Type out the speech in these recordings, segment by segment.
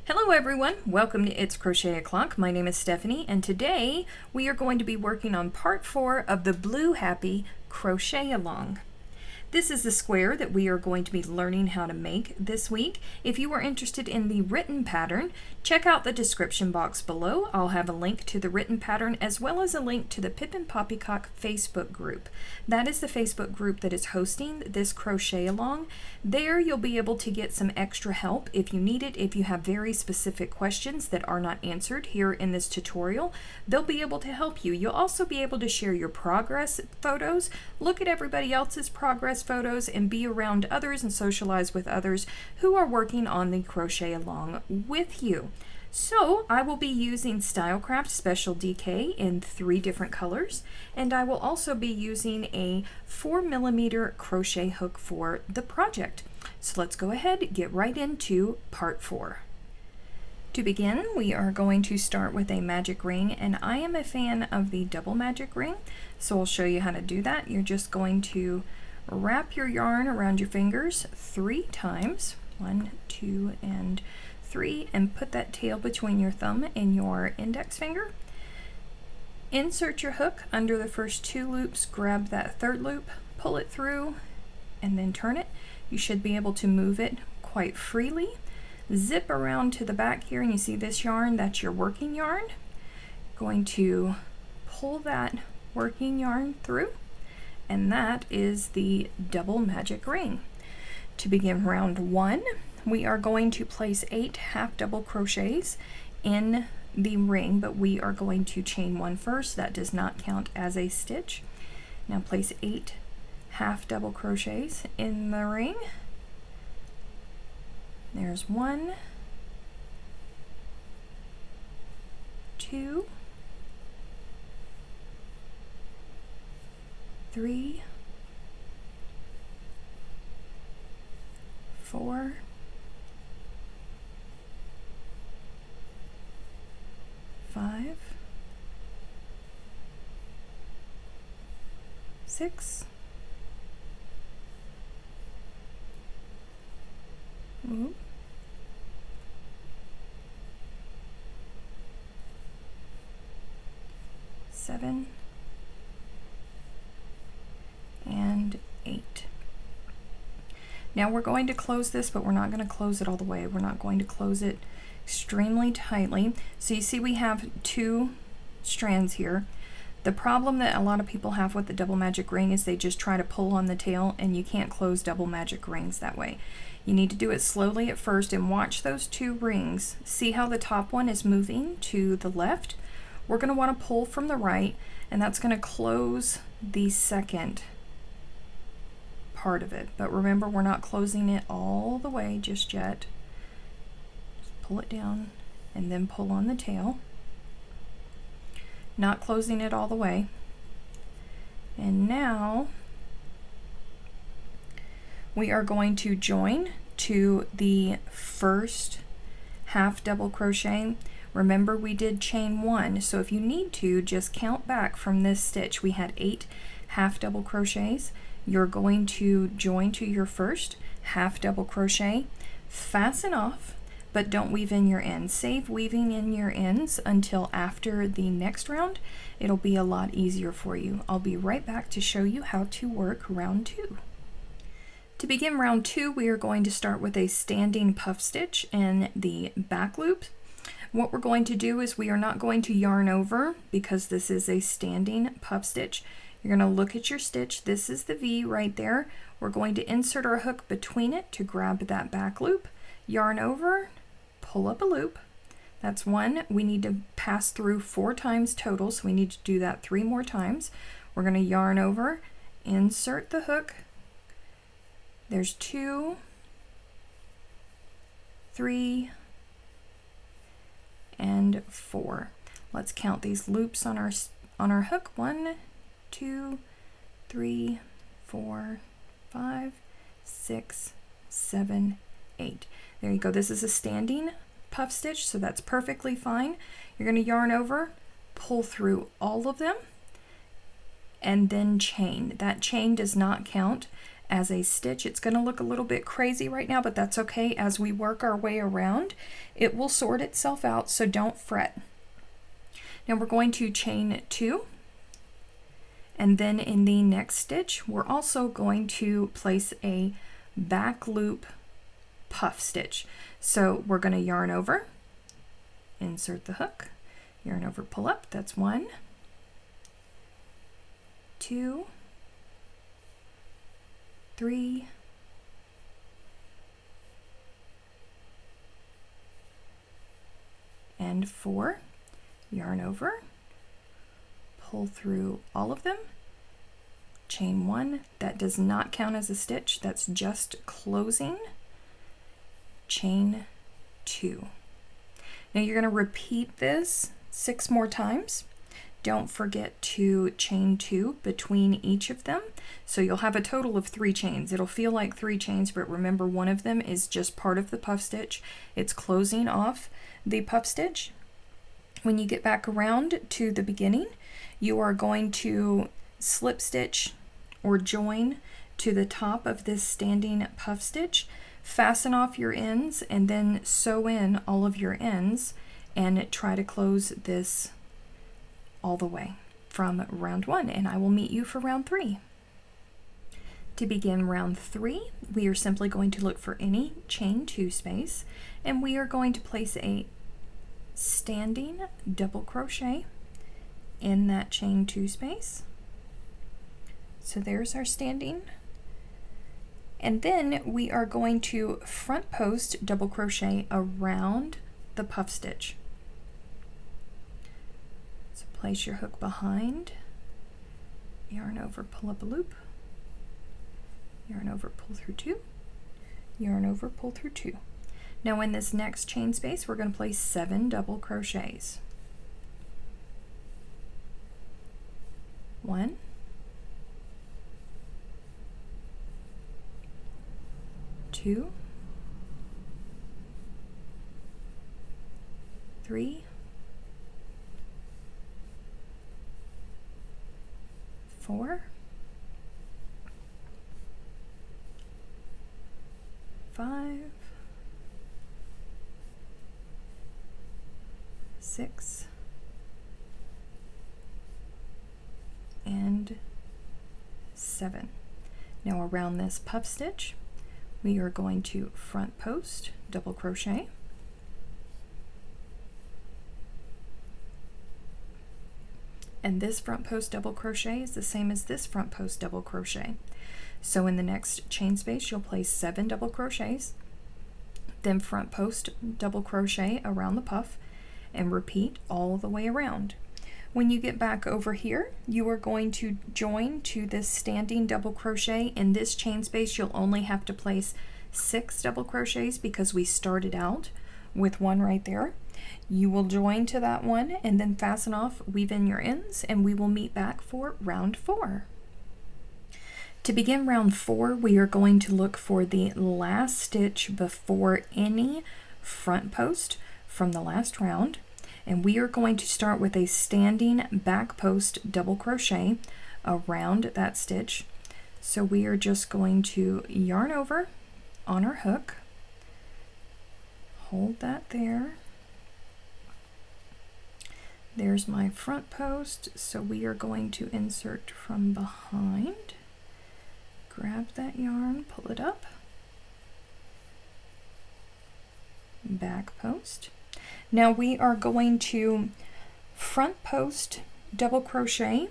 Hello everyone, welcome to It's Crochet O'Clock. My name is Stephanie and today we are going to be working on part 4 of the Blue Happy Crochet Along. This is the square that we are going to be learning how to make this week. If you are interested in the written pattern, check out the description box below. I'll have a link to the written pattern as well as a link to the Pip and Poppycock Facebook group. That is the Facebook group that is hosting this crochet along. There you'll be able to get some extra help if you need it. If you have very specific questions that are not answered here in this tutorial, they'll be able to help you. You'll also be able to share your progress photos, look at everybody else's progress photos, and be around others and socialize with others who are working on the crochet along with you. So I will be using Stylecraft Special DK in 3 different colors, and I will also be using a 4mm crochet hook for the project. So let's go ahead and get right into part 4. To begin, we are going to start with a magic ring, and I am a fan of the double magic ring, so I'll show you how to do that. You're just going to wrap your yarn around your fingers 3 times, 1, 2, and 3, and put that tail between your thumb and your index finger. Insert your hook under the first 2 loops, grab that 3rd loop, pull it through, and then turn it. You should be able to move it quite freely. Zip around to the back here, and you see this yarn, that's your working yarn. Going to pull that working yarn through, and that is the double magic ring. To begin round 1, we are going to place 8 half double crochets in the ring, but we are going to chain 1 first. That does not count as a stitch. Now place 8 half double crochets in the ring. There's 1, 2, 3, 4, 5, 6, 7, and 8. Now we're going to close this, but we're not going to close it all the way. We're not going to close it extremely tightly. So you see we have 2 strands here. The problem that a lot of people have with the double magic ring is they just try to pull on the tail, and you can't close double magic rings that way. You need to do it slowly at first and watch those 2 rings. See how the top one is moving to the left? We're going to want to pull from the right, and that's going to close the second part of it. But remember, we're not closing it all the way just yet. Just pull it down and then pull on the tail. Not closing it all the way. And now we are going to join to the first half double crochet. Remember, we did chain 1, so if you need to, just count back from this stitch. We had 8 half double crochets. You're going to join to your first half double crochet, fasten off, but don't weave in your ends. Save weaving in your ends until after the next round. It'll be a lot easier for you. I'll be right back to show you how to work round 2. To begin round 2, we are going to start with a standing puff stitch in the back loop. What we're going to do is we are not going to yarn over because this is a standing puff stitch. You're going to look at your stitch. This is the V right there. We're going to insert our hook between it to grab that back loop, yarn over, pull up a loop. That's 1. We need to pass through 4 times total, so we need to do that 3 more times. We're going to yarn over, insert the hook. There's 2, 3, and 4. Let's count these loops on our hook. 1, 2, 3, 4, 5, 6, 7, 8. There you go. This is a standing puff stitch, so that's perfectly fine. You're going to yarn over, pull through all of them, and then chain. That chain does not count as a stitch. It's going to look a little bit crazy right now, but that's okay. As we work our way around, it will sort itself out, so don't fret. Now we're going to chain 2, and then in the next stitch we're also going to place a back loop puff stitch. So we're going to yarn over, insert the hook, yarn over, pull up. That's 1, 2, 3, 4, yarn over, pull through all of them, chain 1. That does not count as a stitch, that's just closing, chain 2. Now you're going to repeat this 6 more times. Don't forget to chain 2 between each of them. So you'll have a total of 3 chains. It'll feel like 3 chains, but remember, one of them is just part of the puff stitch. It's closing off the puff stitch. When you get back around to the beginning, you are going to slip stitch or join to the top of this standing puff stitch, fasten off your ends, and then sew in all of your ends and try to close this all the way from round 1, and I will meet you for round 3. To begin round 3, we are simply going to look for any chain 2 space, and we are going to place a standing double crochet in that chain 2 space. So there's our standing, and then we are going to front post double crochet around the puff stitch. So place your hook behind, yarn over, pull up a loop, yarn over, pull through 2, yarn over, pull through 2. Now in this next chain space, we're going to place 7 double crochets. 1, 2, 3, 4, 5, 6, and 7. Now around this puff stitch, we are going to front post double crochet, and this front post double crochet is the same as this front post double crochet. So in the next chain space, you'll place 7 double crochets, then front post double crochet around the puff, and repeat all the way around. When you get back over here, you are going to join to this standing double crochet. In this chain space, you'll only have to place 6 double crochets because we started out with 1 right there. You will join to that one and then fasten off, weave in your ends, and we will meet back for round 4. To begin round 4, we are going to look for the last stitch before any front post from the last round, and we are going to start with a standing back post double crochet around that stitch. So we are just going to yarn over on our hook, hold that there. There's my front post, so we are going to insert from behind, grab that yarn, pull it up, back post. Now we are going to front post double crochet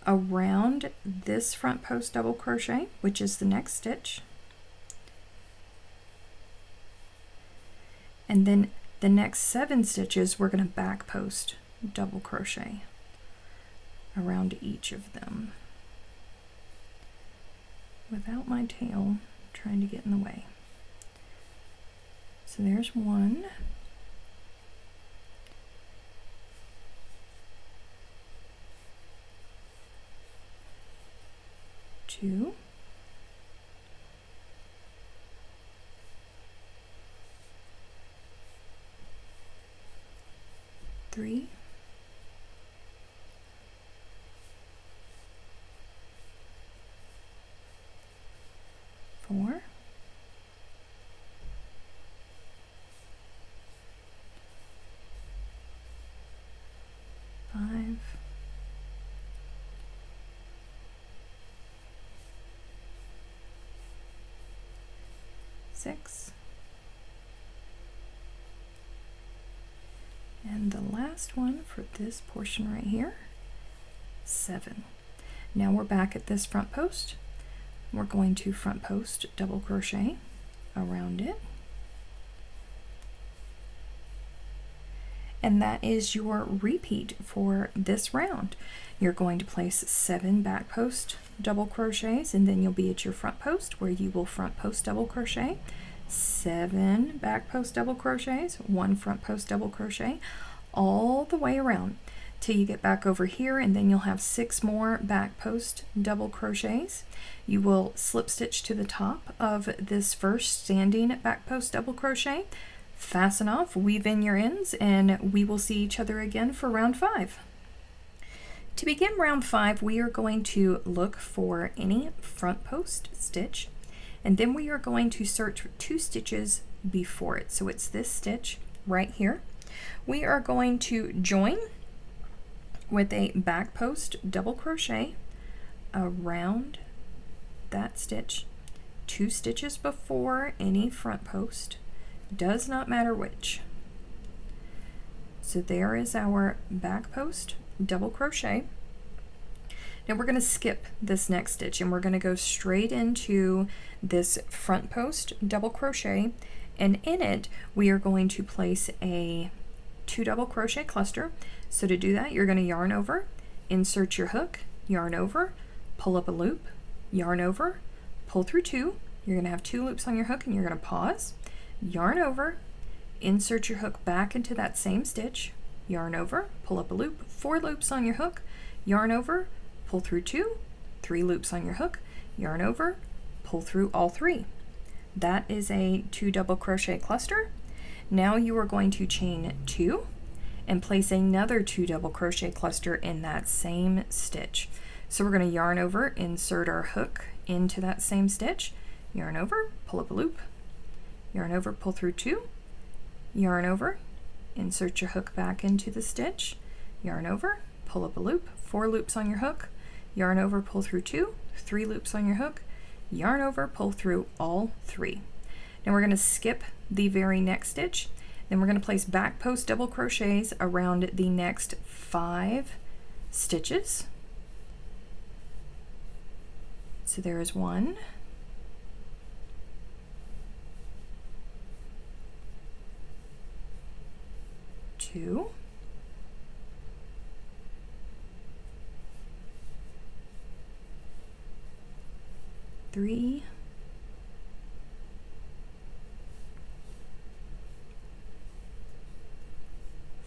around this front post double crochet, which is the next stitch, and then the next 7 stitches we're going to back post double crochet around each of them without my tail trying to get in the way. So there's 1, 2, 3, 4, 6. And the last one for this portion right here, 7. Now we're back at this front post. We're going to front post double crochet around it. And that is your repeat for this round. You're going to place 7 back post double crochets, and then you'll be at your front post where you will front post double crochet, 7 back post double crochets, 1 front post double crochet, all the way around till you get back over here, and then you'll have 6 more back post double crochets. You will slip stitch to the top of this first standing back post double crochet, fasten off, weave in your ends, and we will see each other again for round 5. To begin round 5, we are going to look for any front post stitch, and then we are going to search for 2 stitches before it. So it's this stitch right here. We are going to join with a back post double crochet around that stitch, 2 stitches before any front post, does not matter which. So there is our back post double crochet. Now we're going to skip this next stitch and we're going to go straight into this front post double crochet, and in it we are going to place a 2 double crochet cluster. So to do that, you're going to yarn over, insert your hook, yarn over, pull up a loop, yarn over, pull through 2. You're going to have 2 loops on your hook, and you're going to pause, yarn over, insert your hook back into that same stitch, yarn over, pull up a loop, 4 loops on your hook, yarn over, pull through 2, 3 loops on your hook, yarn over, pull through all 3. That is a 2 double crochet cluster. Now you are going to chain 2 and place another 2 double crochet cluster in that same stitch. So we're going to yarn over, insert our hook into that same stitch, yarn over, pull up a loop, yarn over, pull through 2, yarn over, insert your hook back into the stitch, yarn over, pull up a loop, 4 loops on your hook, yarn over, pull through 2, 3 loops on your hook, yarn over, pull through all 3. Now we're going to skip the very next stitch, then we're going to place back post double crochets around the next 5 stitches. So there is 1, 2, 3,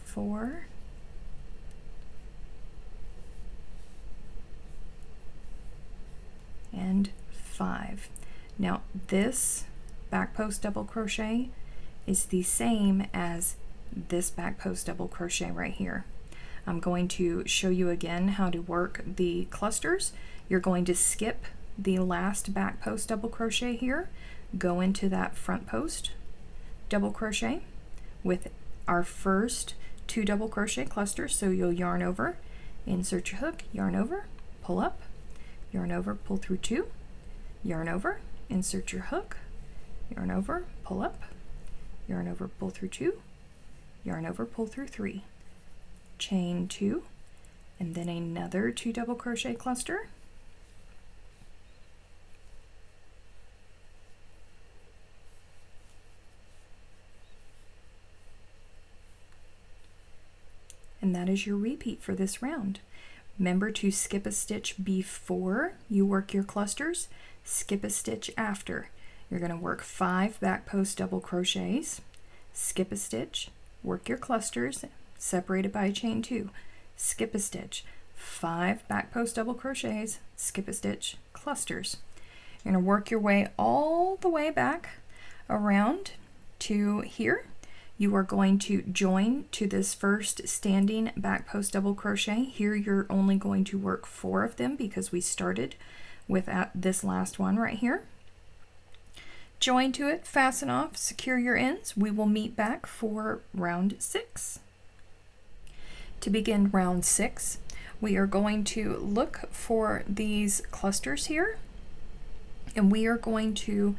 4, and 5. Now this back post double crochet is the same as this back post double crochet right here. I'm going to show you again how to work the clusters. You're going to skip the last back post double crochet here, go into that front post double crochet with our first 2 double crochet clusters. So you'll yarn over, insert your hook, yarn over, pull up, yarn over, pull through 2, yarn over, insert your hook, yarn over, pull up, yarn over, pull through 2, yarn over, pull through 3, chain 2, and then another 2 double crochet cluster, and that is your repeat for this round. Remember to skip a stitch before you work your clusters, skip a stitch after. You're going to work 5 back post double crochets, skip a stitch, work your clusters separated by a chain 2, skip a stitch, 5 back post double crochets, skip a stitch, clusters. You're going to work your way all the way back around to here. You are going to join to this first standing back post double crochet. Here you're only going to work 4 of them because we started with this last one right here. Join to it, fasten off, secure your ends. We will meet back for round 6. To begin round 6, we are going to look for these clusters here, and we are going to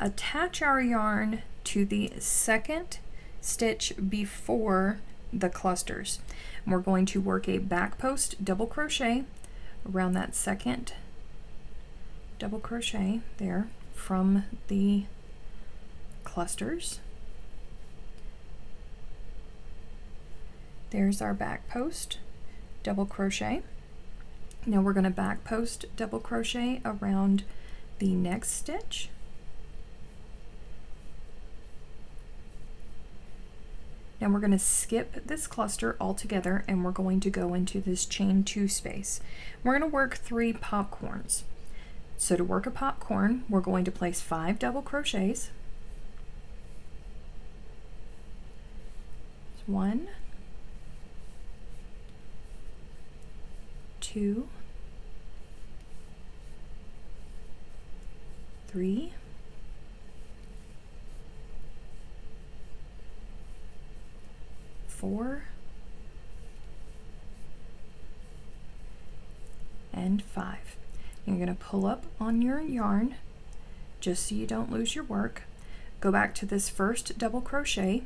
attach our yarn to the second stitch before the clusters. And we're going to work a back post double crochet around that second double crochet there from the clusters. There's our back post double crochet. Now we're going to back post double crochet around the next stitch. Now we're going to skip this cluster altogether and we're going to go into this chain 2 space. We're going to work 3 popcorns. So to work a popcorn, we're going to place 5 double crochets. 1, 2, 3, 4, and 5. You're going to pull up on your yarn just so you don't lose your work. Go back to this first double crochet,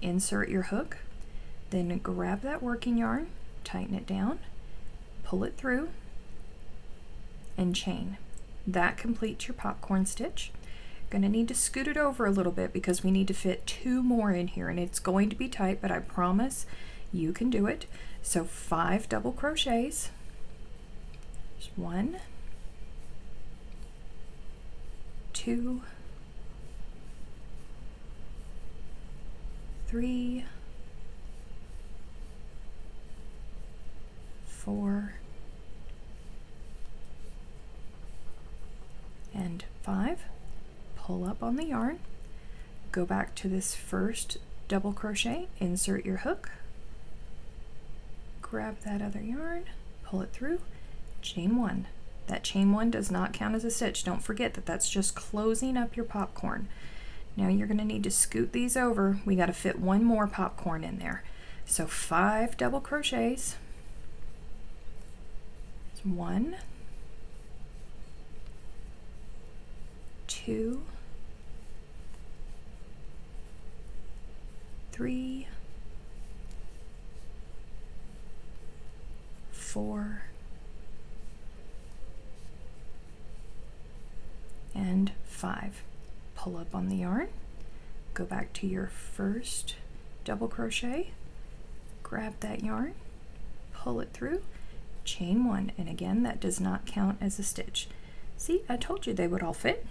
insert your hook, then grab that working yarn, tighten it down, pull it through, and chain. That completes your popcorn stitch. Going to need to scoot it over a little bit because we need to fit 2 more in here, and it's going to be tight, but I promise you can do it. So 5 double crochets. There's 1, 2, 3, 4, and 5. Pull up on the yarn, go back to this first double crochet, insert your hook, grab that other yarn, pull it through, chain 1. That chain 1 does not count as a stitch. Don't forget that that's just closing up your popcorn. Now you're going to need to scoot these over. We got to fit 1 more popcorn in there. So 5 double crochets. 1, 2, 3, 4, and 5. Pull up on the yarn, go back to your first double crochet, grab that yarn, pull it through, chain 1, and again that does not count as a stitch. See, I told you they would all fit.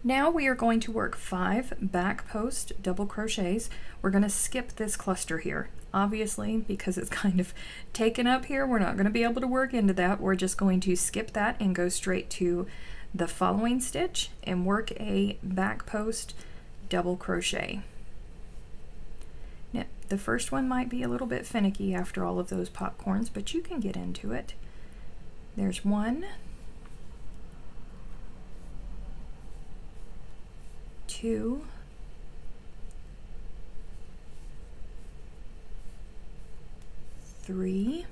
Now we are going to work 5 back post double crochets. We're going to skip this cluster here. Obviously, because it's kind of taken up here, we're not going to be able to work into that. We're just going to skip that and go straight to the following stitch and work a back post double crochet. Now, the first one might be a little bit finicky after all of those popcorns, but you can get into it. There's 1, 2, 3,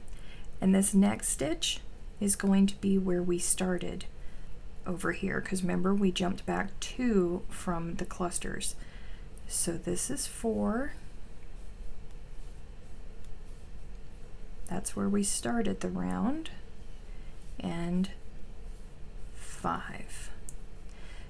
and this next stitch is going to be where we started over here, because remember we jumped back 2 from the clusters. So this is 4. That's where we started the round, and 5.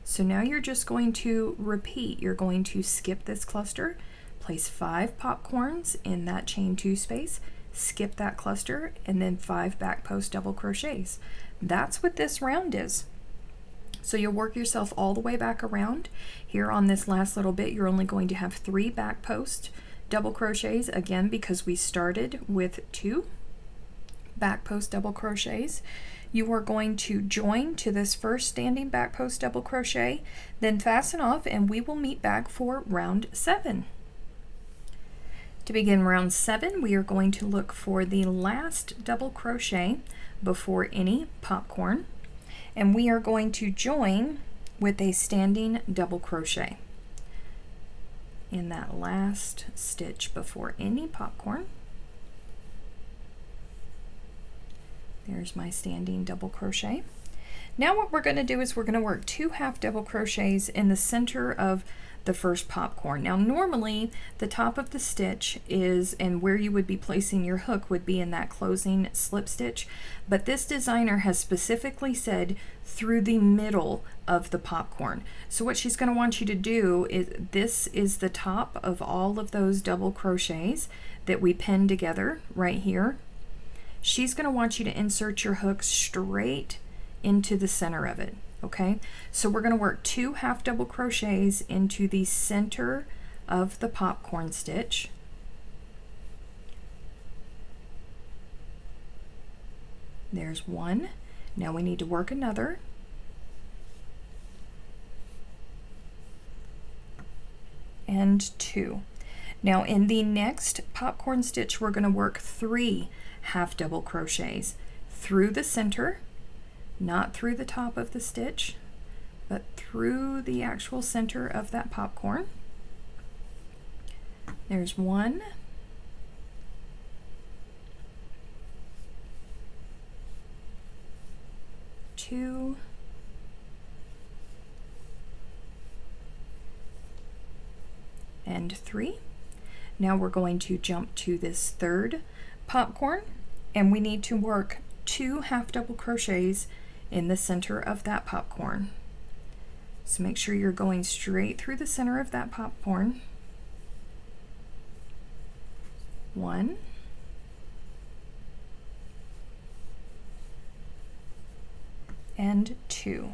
So now you're just going to repeat. You're going to skip this cluster, place 5 popcorns in that chain 2 space, skip that cluster, and then 5 back post double crochets. That's what this round is. So you'll work yourself all the way back around. Here on this last little bit, you're only going to have 3 back post double crochets, again because we started with 2 back post double crochets. You are going to join to this first standing back post double crochet, then fasten off, and we will meet back for round 7. To begin round 7, we are going to look for the last double crochet before any popcorn, and we are going to join with a standing double crochet in that last stitch before any popcorn. There's my standing double crochet. Now what we're going to do is we're going to work 2 half double crochets in the center of the first popcorn. Now normally the top of the stitch is, and where you would be placing your hook would be in that closing slip stitch, but this designer has specifically said through the middle of the popcorn. So what she's going to want you to do is, this is the top of all of those double crochets that we pinned together right here. She's going to want you to insert your hook straight into the center of it. Okay, so we're going to work 2 half double crochets into the center of the popcorn stitch. There's one. Now we need to work another. And 2. Now in the next popcorn stitch, we're going to work 3 half double crochets through the center, not through the top of the stitch, but through the actual center of that popcorn. There's 1. Two. And 3. Now we're going to jump to this third popcorn, and we need to work 2 half double crochets in the center of that popcorn. So make sure you're going straight through the center of that popcorn. 1. And 2.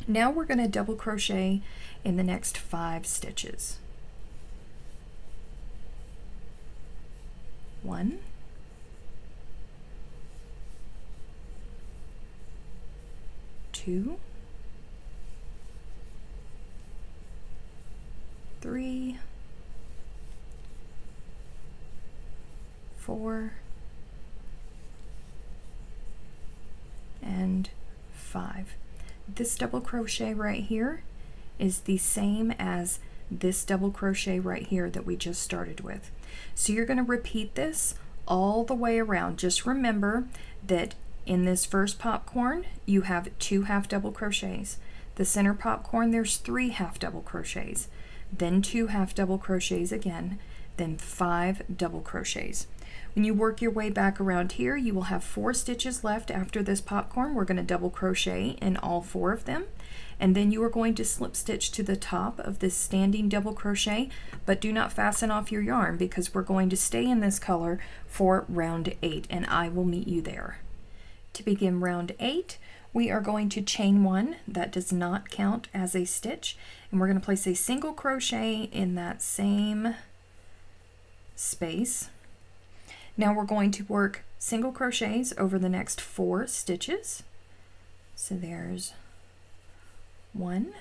Now we're going to double crochet in the next 5 stitches. 1. 2, 3, 4, and 5. This double crochet right here is the same as this double crochet right here that we just started with. So you're going to repeat this all the way around. Just remember that in this first popcorn, you have 2 half double crochets. The center popcorn, there's 3 half double crochets, then 2 half double crochets again, then 5 double crochets. When you work your way back around here, you will have 4 stitches left after this popcorn. We're going to double crochet in all 4 of them, and then you are going to slip stitch to the top of this standing double crochet, but do not fasten off your yarn because we're going to stay in this color for round 8, and I will meet you there. To begin round 8, we are going to chain 1. That does not count as a stitch, and we're going to place a single crochet in that same space. Now we're going to work single crochets over the next 4 stitches. So there's 1,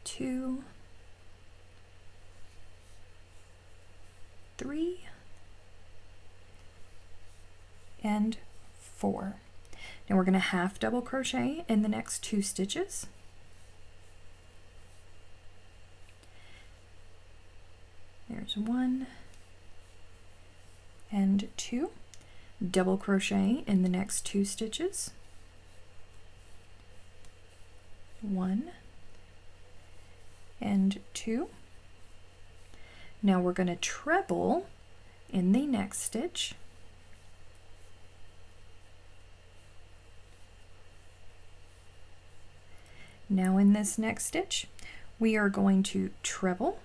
2, 3, and 4. Now we're going to half double crochet in the next 2 stitches. There's 1 and 2. Double crochet in the next 2 stitches. 1 and 2. Now we're going to treble in the next stitch. Now in this next stitch, we are going to treble,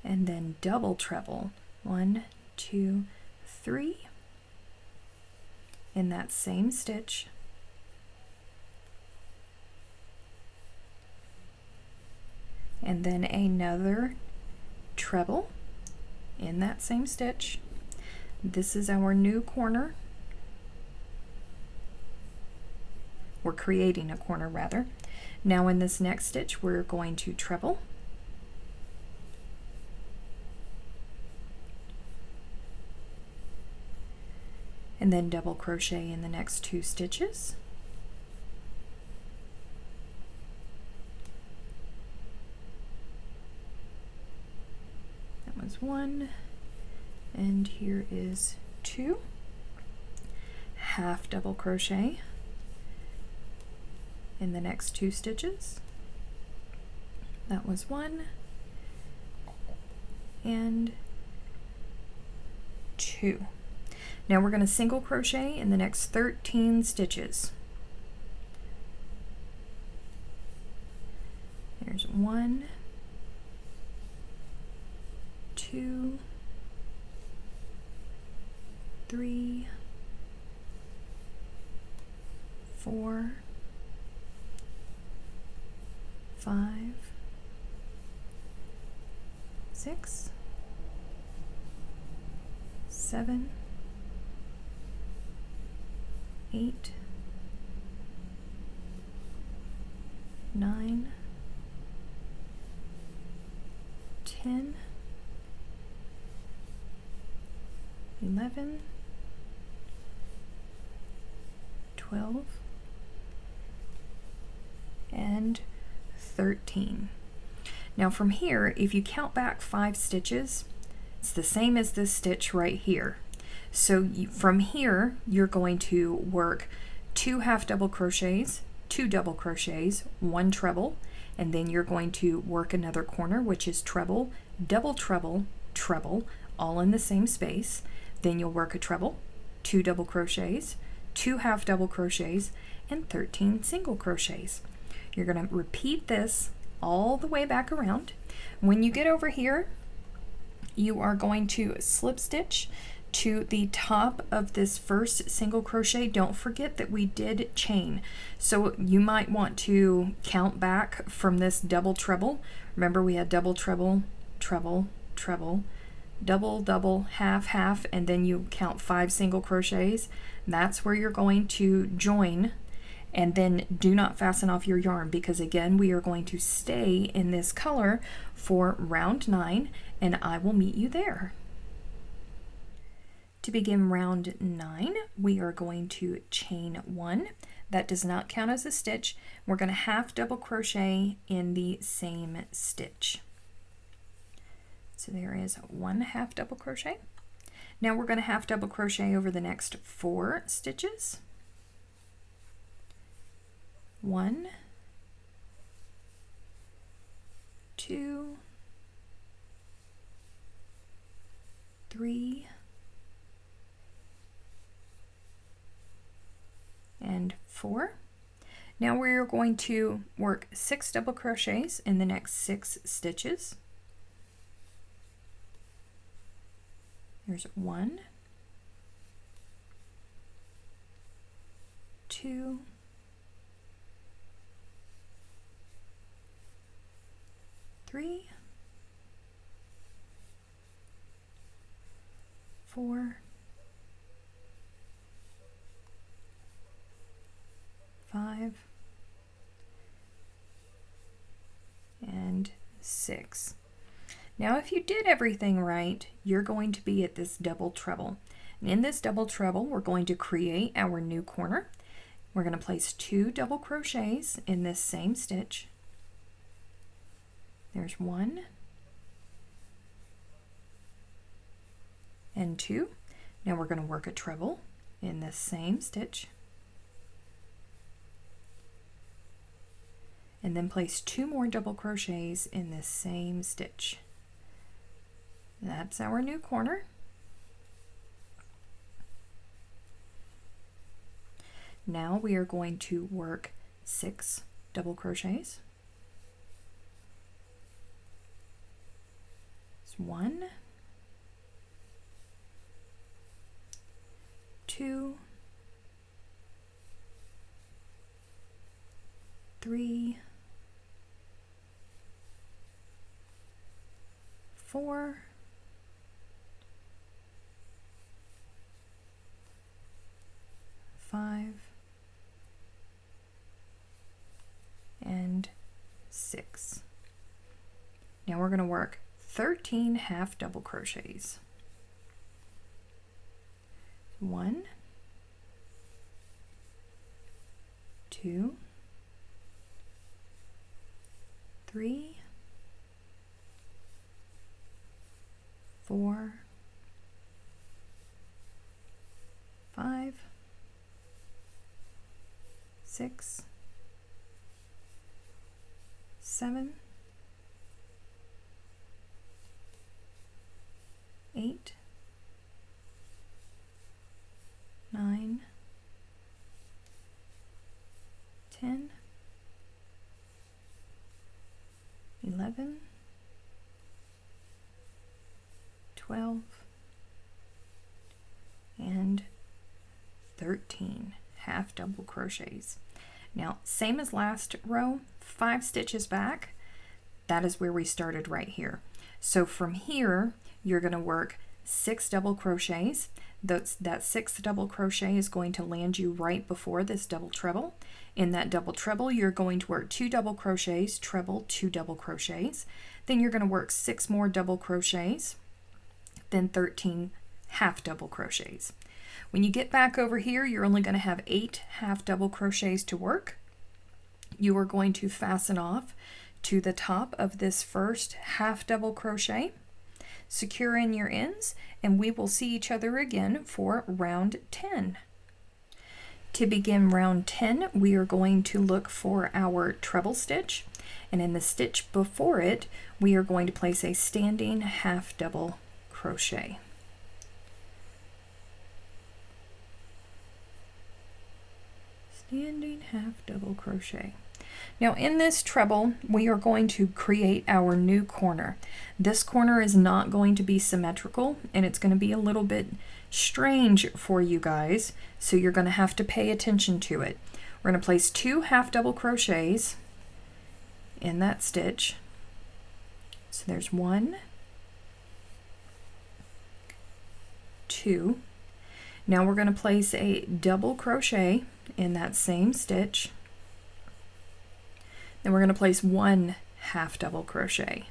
and then double treble, 1, 2, 3, in that same stitch, and then another treble in that same stitch. This is our new corner. We're creating a corner rather. Now in this next stitch, we're going to treble, and then double crochet in the next 2 stitches. was 1, and here is 2. Half double crochet in the next 2 stitches. That was 1 and 2. Now we're going to single crochet in the next 13 stitches. There's 1, 2, 3, 4, 5, 6, 7, 8, 9, 10, 11, 12, and 13. Now from here, if you count back 5 stitches, it's the same as this stitch right here. So from here, you're going to work 2 half double crochets, 2 double crochets, 1 treble, and then you're going to work another corner, which is treble, double treble, treble, all in the same space. Then you'll work a treble, 2 double crochets, 2 half double crochets, and 13 single crochets. You're going to repeat this all the way back around. When you get over here, you are going to slip stitch to the top of this first single crochet. Don't forget that we did chain, so you might want to count back from this double treble. Remember, we had double treble, treble, treble, double, double, half, half, and then you count 5 single crochets. That's where you're going to join, and then do not fasten off your yarn, because again, we are going to stay in this color for round 9, and I will meet you there. To begin round 9, we are going to chain 1. That does not count as a stitch. We're going to half double crochet in the same stitch. So there is 1 half double crochet. Now we're going to half double crochet over the next 4 stitches. 1, 2, 3, and 4. Now we're going to work 6 double crochets in the next 6 stitches. There's 1, 2, 3, 4, 5, and 6. Now if you did everything right, you're going to be at this double treble. And in this double treble, we're going to create our new corner. We're going to place 2 double crochets in this same stitch. There's 1 and 2. Now we're going to work a treble in this same stitch, and then place 2 more double crochets in this same stitch. That's our new corner. Now we are going to work 6 double crochets. 1, 2, 3, 4, 5, and 6. Now we're going to work 13 half double crochets. 1, 2, 3, 4, 5, 6, 7, 8, 9, 10, 11, 12, and 13 half double crochets. Now, same as last row, 5 stitches back, that is where we started right here. So from here, you're going to work 6 double crochets. That 6th double crochet is going to land you right before this double treble. In that double treble, you're going to work 2 double crochets, treble, 2 double crochets. Then you're going to work 6 more double crochets, then 13 half double crochets. When you get back over here, you're only going to have 8 half double crochets to work. You are going to fasten off to the top of this first half double crochet, secure in your ends, and we will see each other again for round 10. To begin round 10, we are going to look for our treble stitch, and in the stitch before it, we are going to place a standing half double crochet. Standing half double crochet. Now in this treble, we are going to create our new corner. This corner is not going to be symmetrical, and it's going to be a little bit strange for you guys, so you're going to have to pay attention to it. We're going to place 2 half double crochets in that stitch. So there's 1, 2. Now we're going to place a double crochet in that same stitch. Then we're going to place 1 half double crochet.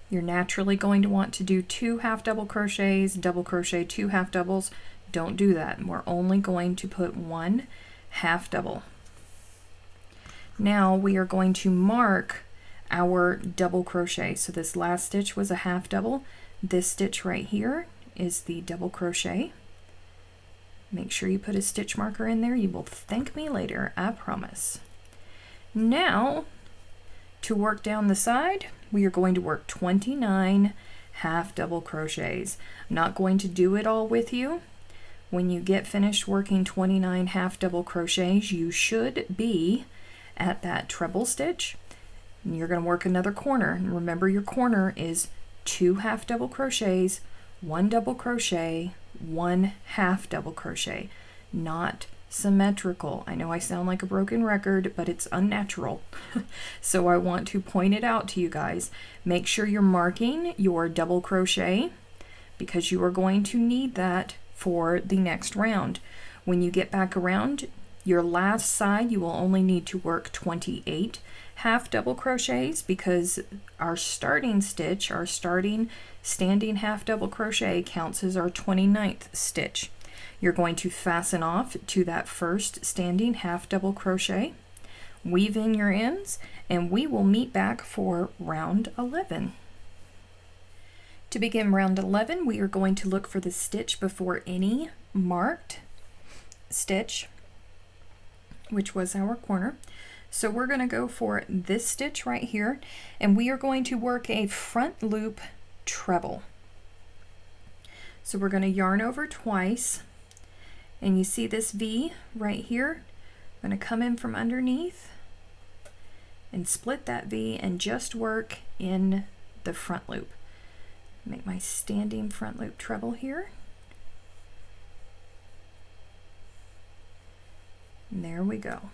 You're naturally going to want to do 2 half double crochets, double crochet, 2 half doubles. Don't do that. We're only going to put 1 half double. Now we are going to mark our double crochet. So this last stitch was a half double. This stitch right here is the double crochet. Make sure you put a stitch marker in there. You will thank me later, I promise. Now, to work down the side, we are going to work 29 half double crochets. I'm not going to do it all with you. When you get finished working 29 half double crochets, you should be at that treble stitch. And you're going to work another corner. And remember, your corner is 2 half double crochets, 1 double crochet, 1 half double crochet, not symmetrical. I know I sound like a broken record, but it's unnatural. So I want to point it out to you guys. Make sure you're marking your double crochet because you are going to need that for the next round. When you get back around your last side, you will only need to work 28 half double crochets because our starting stitch, our starting standing half double crochet counts as our 29th stitch. You're going to fasten off to that first standing half double crochet, weave in your ends, and we will meet back for round 11. To begin round 11, we are going to look for the stitch before any marked stitch, which was our corner. So we're going to go for this stitch right here, and we are going to work a front loop treble. So we're going to yarn over twice, and you see this V right here. I'm going to come in from underneath and split that V and just work in the front loop. Make my standing front loop treble here. And there we go.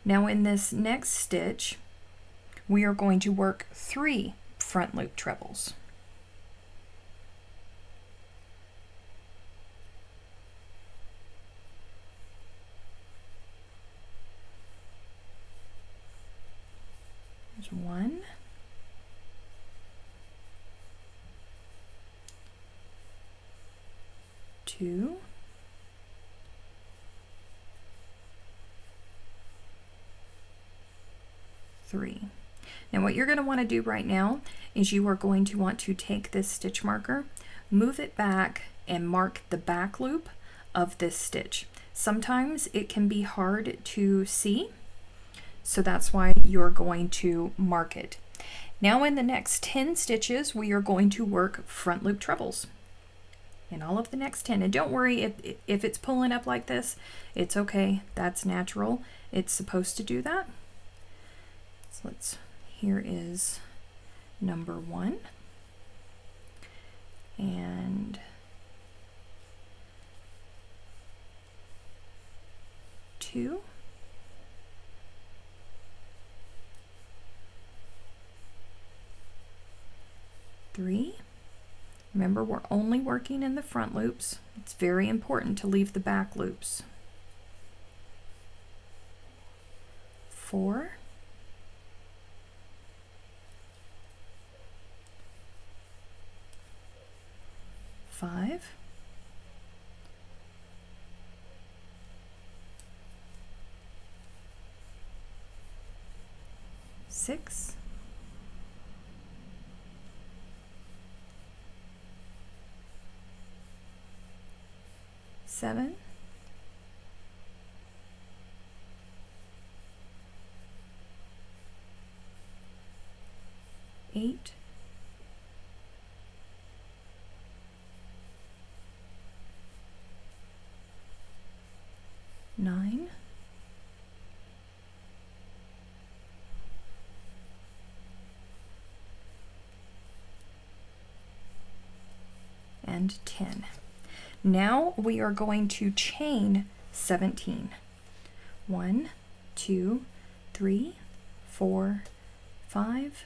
Now in this next stitch, we are going to work 3 front loop trebles. There's 1. 2. 3. Now what you're going to want to do right now is you are going to want to take this stitch marker, move it back, and mark the back loop of this stitch. Sometimes it can be hard to see, so that's why you're going to mark it. Now in the next 10 stitches, we are going to work front loop trebles. In all of the next 10, and don't worry if it's pulling up like this, it's okay, that's natural. It's supposed to do that. So here is number 1, and 2, 3. Remember, we're only working in the front loops. It's very important to leave the back loops. 4, 5, 6, 7, 8, 9, 10. Now we are going to chain 17. 1, 2, 3, 4, 5,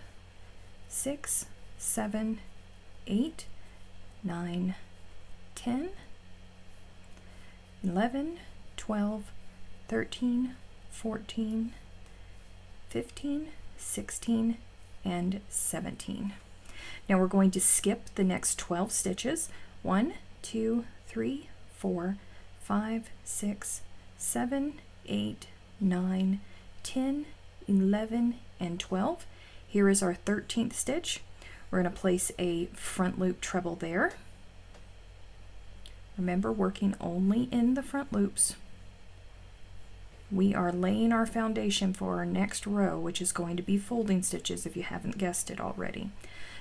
6, 7, 8, 9, 10, 11, 12, 13, 14, 15, 16, and 17. Now we're going to skip the next 12 stitches. 1, 2, 3, 4, 5, 6, 7, 8, 9, 10, 11, and 12. Here is our 13th stitch. We're going to place a front loop treble there. Remember, working only in the front loops. We are laying our foundation for our next row, which is going to be folding stitches if you haven't guessed it already.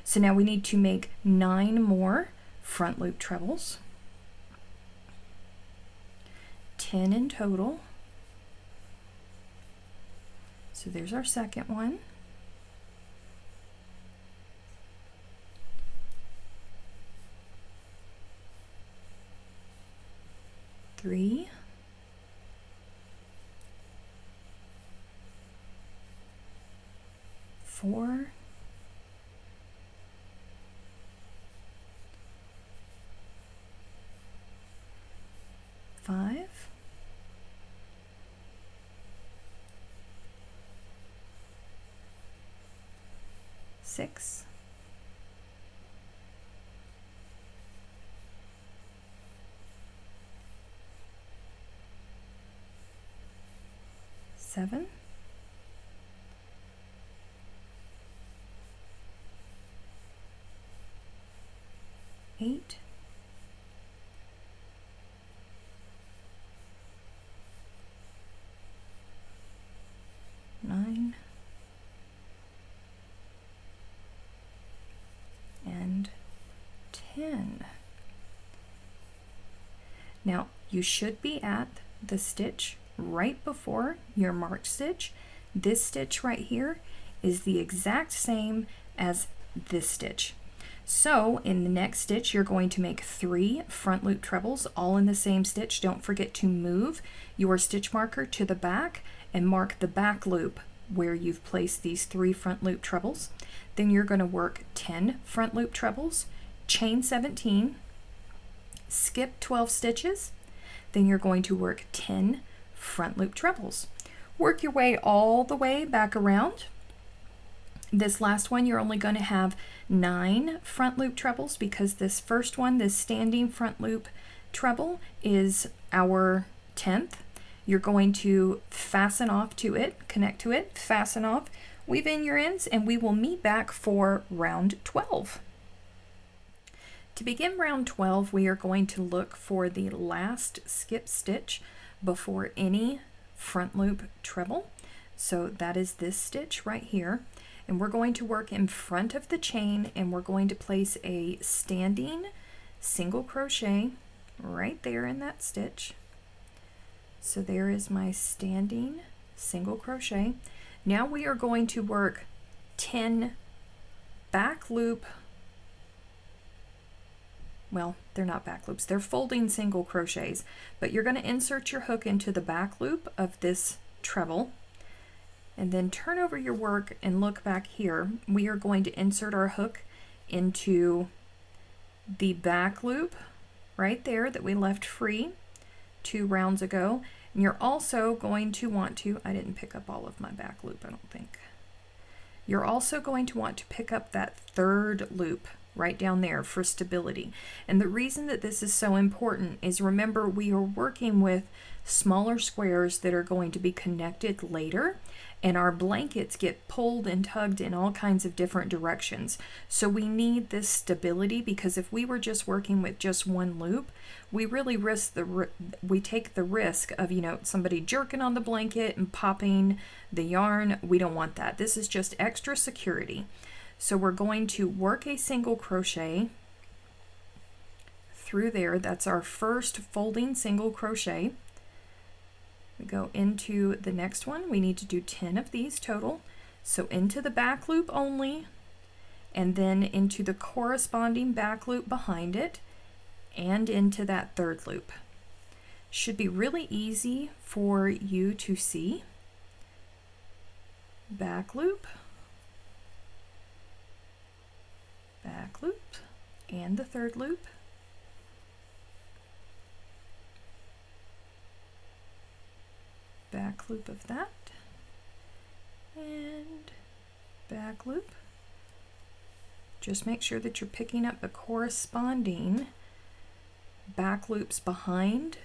So now we need to make 9 more front loop trebles, 10 in total. So there's our second one. Three, 4, 5, 6, 7, 8, 9, and 10. Now you should be at the stitch right before your marked stitch. This stitch right here is the exact same as this stitch. So in the next stitch, you're going to make 3 front loop trebles all in the same stitch. Don't forget to move your stitch marker to the back and mark the back loop where you've placed these 3 front loop trebles. Then you're going to work 10 front loop trebles, chain 17, skip 12 stitches, then you're going to work 10 front loop trebles. Work your way all the way back around. This last one, you're only going to have 9 front loop trebles because this first one, this standing front loop treble, is our 10th. You're going to fasten off to it, connect to it, fasten off weave in your ends, and we will meet back for round 12. To begin round 12, we are going to look for the last skip stitch before any front loop treble. So that is this stitch right here. And we're going to work in front of the chain, and we're going to place a standing single crochet right there in that stitch. So there is my standing single crochet. Now we are going to work 10 back loop, well, they're not back loops, they're folding single crochets, but you're going to insert your hook into the back loop of this treble, and then turn over your work and look back here. We are going to insert our hook into the back loop right there that we left free 2 rounds ago. And you're also going to want to, I didn't pick up all of my back loop, I don't think. You're also going to want to pick up that 3rd loop right down there for stability. And the reason that this is so important is, remember, we are working with smaller squares that are going to be connected later, and our blankets get pulled and tugged in all kinds of different directions. So we need this stability, because if we were just working with just one loop, we really we take the risk of, you know, somebody jerking on the blanket and popping the yarn. We don't want that. This is just extra security. So we're going to work a single crochet through there. That's our first folding single crochet. We go into the next one. We need to do 10 of these total. So into the back loop only, and then into the corresponding back loop behind it, and into that 3rd loop. Should be really easy for you to see. Back loop, back loop, and the 3rd loop. Back loop of that, and back loop. Just make sure that you're picking up the corresponding back loops behind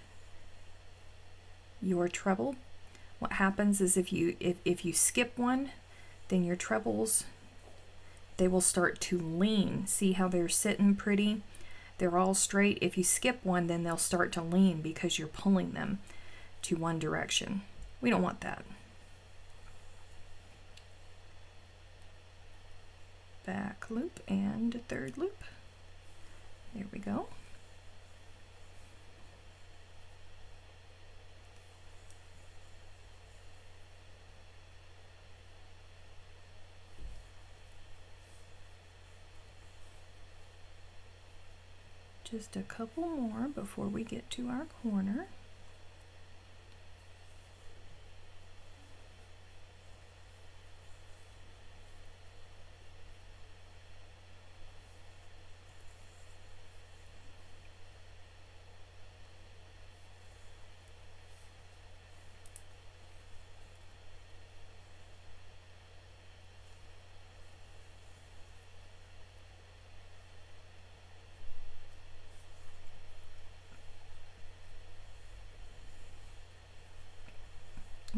your treble. What happens is if you skip one, then your trebles, they will start to lean. See how they're sitting pretty? They're all straight. If you skip one, then they'll start to lean because you're pulling them to one direction. We don't want that. Back loop and 3rd loop. There we go. Just a couple more before we get to our corner.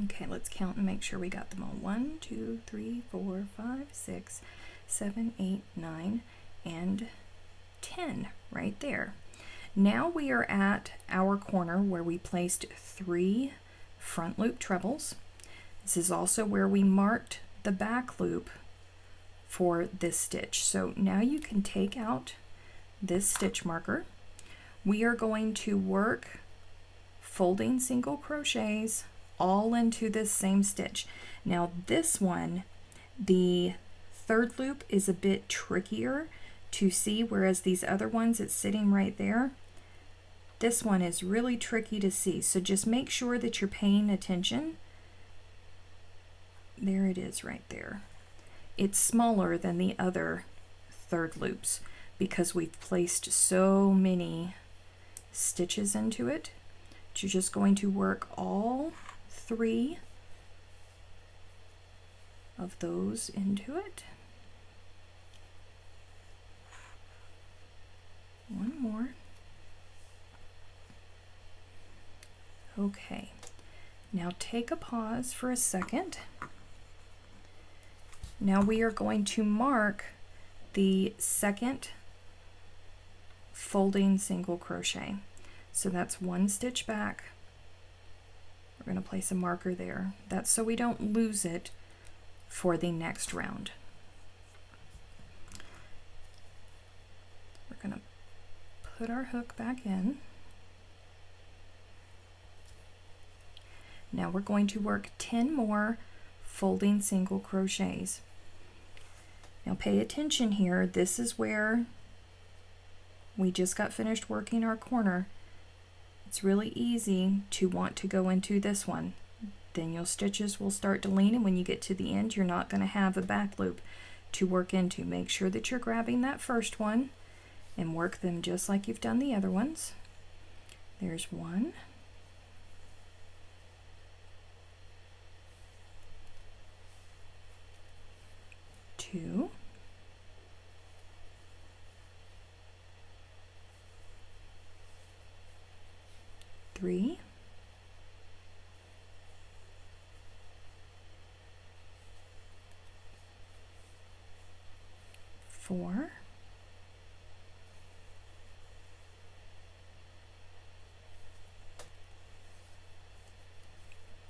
Okay, let's count and make sure we got them all. 1, 2, 3, 4, 5, 6, 7, 8, 9, and 10 right there. Now we are at our corner where we placed 3 front loop trebles. This is also where we marked the back loop for this stitch. So now you can take out this stitch marker. We are going to work folding single crochets all into this same stitch. Now this one, the 3rd loop is a bit trickier to see, whereas these other ones, it's sitting right there. This one is really tricky to see, so just make sure that you're paying attention. There it is right there. It's smaller than the other 3rd loops because we've placed so many stitches into it. You're just going to work all 3 of those into it. One more. Okay, now take a pause for a second Now we are going to mark the second folding single crochet. So that's one stitch back. We're going to place a marker there. That's so we don't lose it for the next round. We're going to put our hook back in. Now we're going to work 10 more folding single crochets. Now pay attention here. This is where we just got finished working our corner. It's really easy to want to go into this one. Then your stitches will start to lean, and when you get to the end, you're not going to have a back loop to work into. Make sure that you're grabbing that first one and work them just like you've done the other ones. There's one. Two. Three. Four.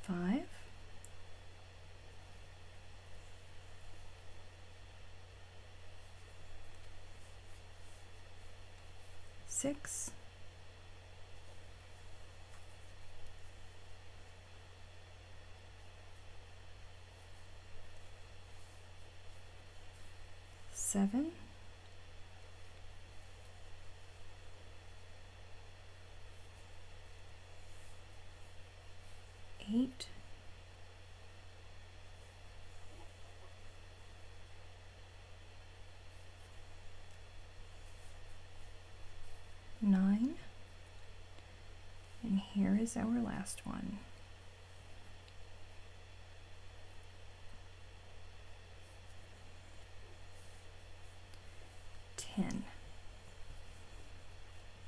Five. 6, 7, 8, 9, and here is our last one. 10.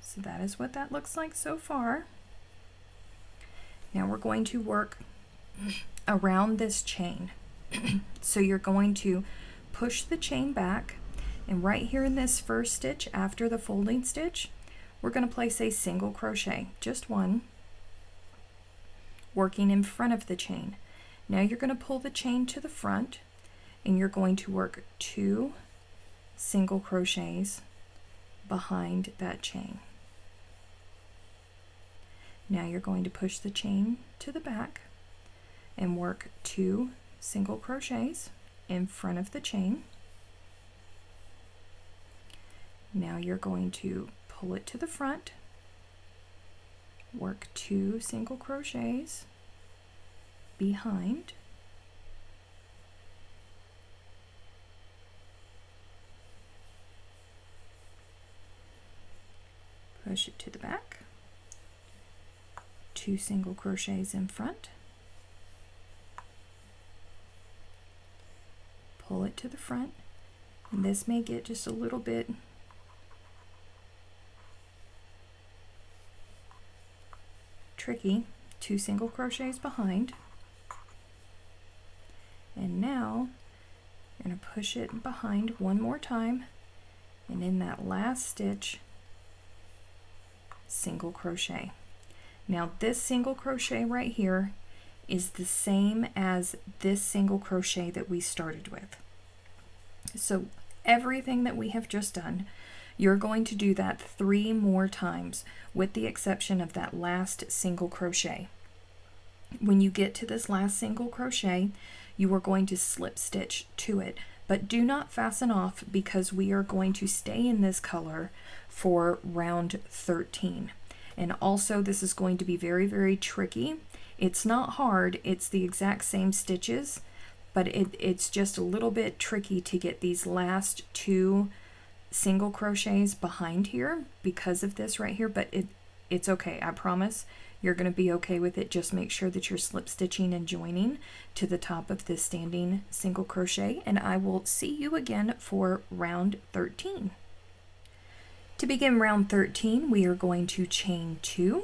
So that is what that looks like so far. Now we're going to work around this chain. So you're going to push the chain back, and right here in this first stitch after the folding stitch, we're going to place a single crochet, just one, working in front of the chain. Now you're going to pull the chain to the front, and you're going to work 2 single crochets behind that chain. Now you're going to push the chain to the back and work 2 single crochets in front of the chain. Now you're going to pull it to the front, work 2 single crochets behind, push it to the back, 2 single crochets in front, pull it to the front, and this may get just a little bit tricky. 2 single crochets behind, and now you're going to push it behind one more time, and in that last stitch, single crochet. Now this single crochet right here is the same as this single crochet that we started with. So everything that we have just done, you're going to do that 3 more times, with the exception of that last single crochet. When you get to this last single crochet, you are going to slip stitch to it, but do not fasten off, because we are going to stay in this color for round 13. And also this is going to be very, very tricky. It's not hard, it's the exact same stitches, but it's just a little bit tricky to get these last 2 single crochets behind here because of this right here, but it's okay. I promise you're going to be okay with it. Just make sure that you're slip stitching and joining to the top of this standing single crochet, and I will see you again for round 13. To begin round 13, we are going to chain 2,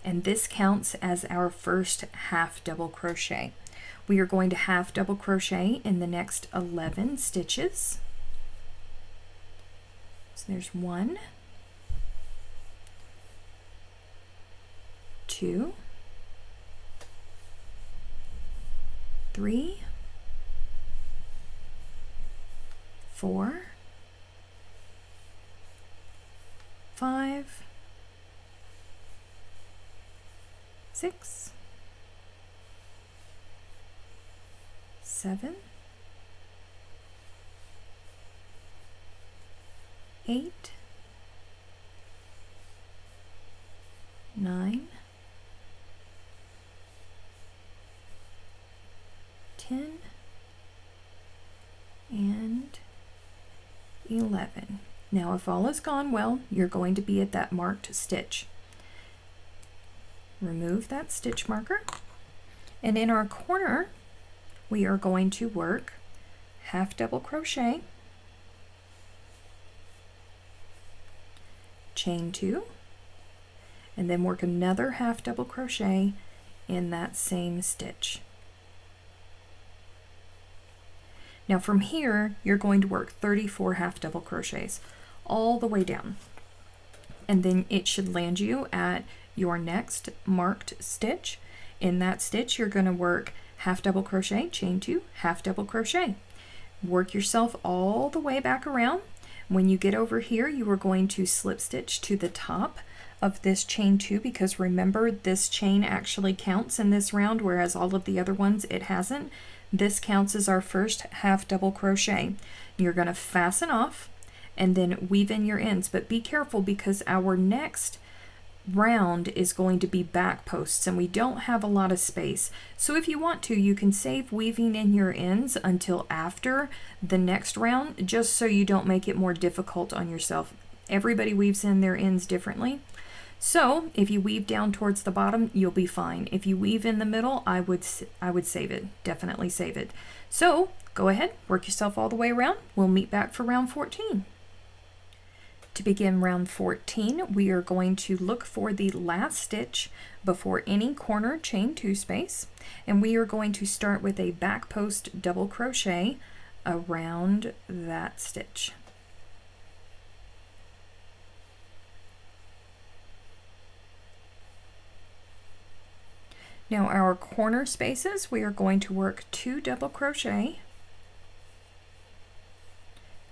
and this counts as our first half double crochet. We are going to half double crochet in the next 11 stitches. So there's 1, 2, 3, 4, 5, 6, 7, 8, 9, 10, and 11. Now if all has gone well, you're going to be at that marked stitch. Remove that stitch marker, and in our corner we are going to work half double crochet, chain 2, and then work another half double crochet in that same stitch. Now from here you're going to work 34 half double crochets all the way down, and then it should land you at your next marked stitch. In that stitch you're going to work half double crochet, chain 2, half double crochet. Work yourself all the way back around. When you get over here, you are going to slip stitch to the top of this chain 2, because remember, this chain actually counts in this round, whereas all of the other ones it hasn't. This counts as our first half double crochet. You're going to fasten off and then weave in your ends, but be careful because our next round is going to be back posts and we don't have a lot of space. So if you want to, you can save weaving in your ends until after the next round, just so you don't make it more difficult on yourself. Everybody weaves in their ends differently. So if you weave down towards the bottom, you'll be fine. If you weave in the middle, I would save it. Definitely save it. So go ahead, work yourself all the way around. We'll meet back for round 14. To begin round 14, we are going to look for the last stitch before any corner chain 2 space, and we are going to start with a back post double crochet around that stitch. Now our corner spaces, we are going to work 2 double crochet.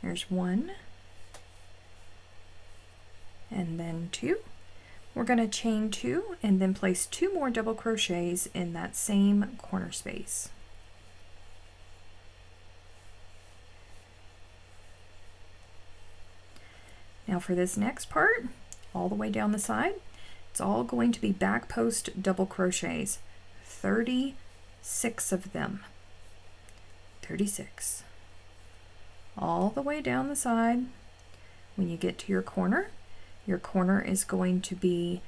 There's 1, and then 2. We're going to chain 2 and then place 2 more double crochets in that same corner space. Now for this next part, all the way down the side, it's all going to be back post double crochets, 36 of them, 36, all the way down the side. When you get to your corner is going to be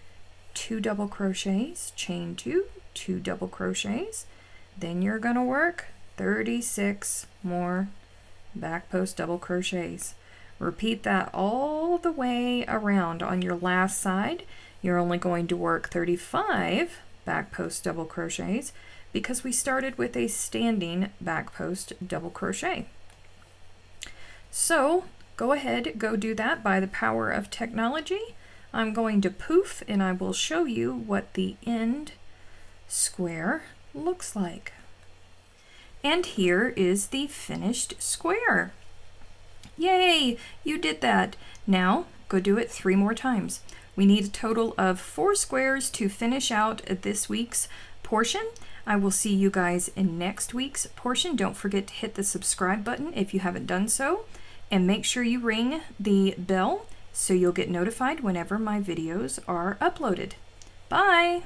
2 double crochets, chain 2, 2 double crochets, then you're going to work 36 more back post double crochets. Repeat that all the way around. On your last side, you're only going to work 35 back post double crochets because we started with a standing back post double crochet. So go ahead, go do that by the power of technology. I'm going to poof and I will show you what the end square looks like. And here is the finished square. Yay, you did that. Now go do it 3 more times. We need a total of 4 squares to finish out this week's portion. I will see you guys in next week's portion. Don't forget to hit the subscribe button if you haven't done so, and make sure you ring the bell so you'll get notified whenever my videos are uploaded. Bye!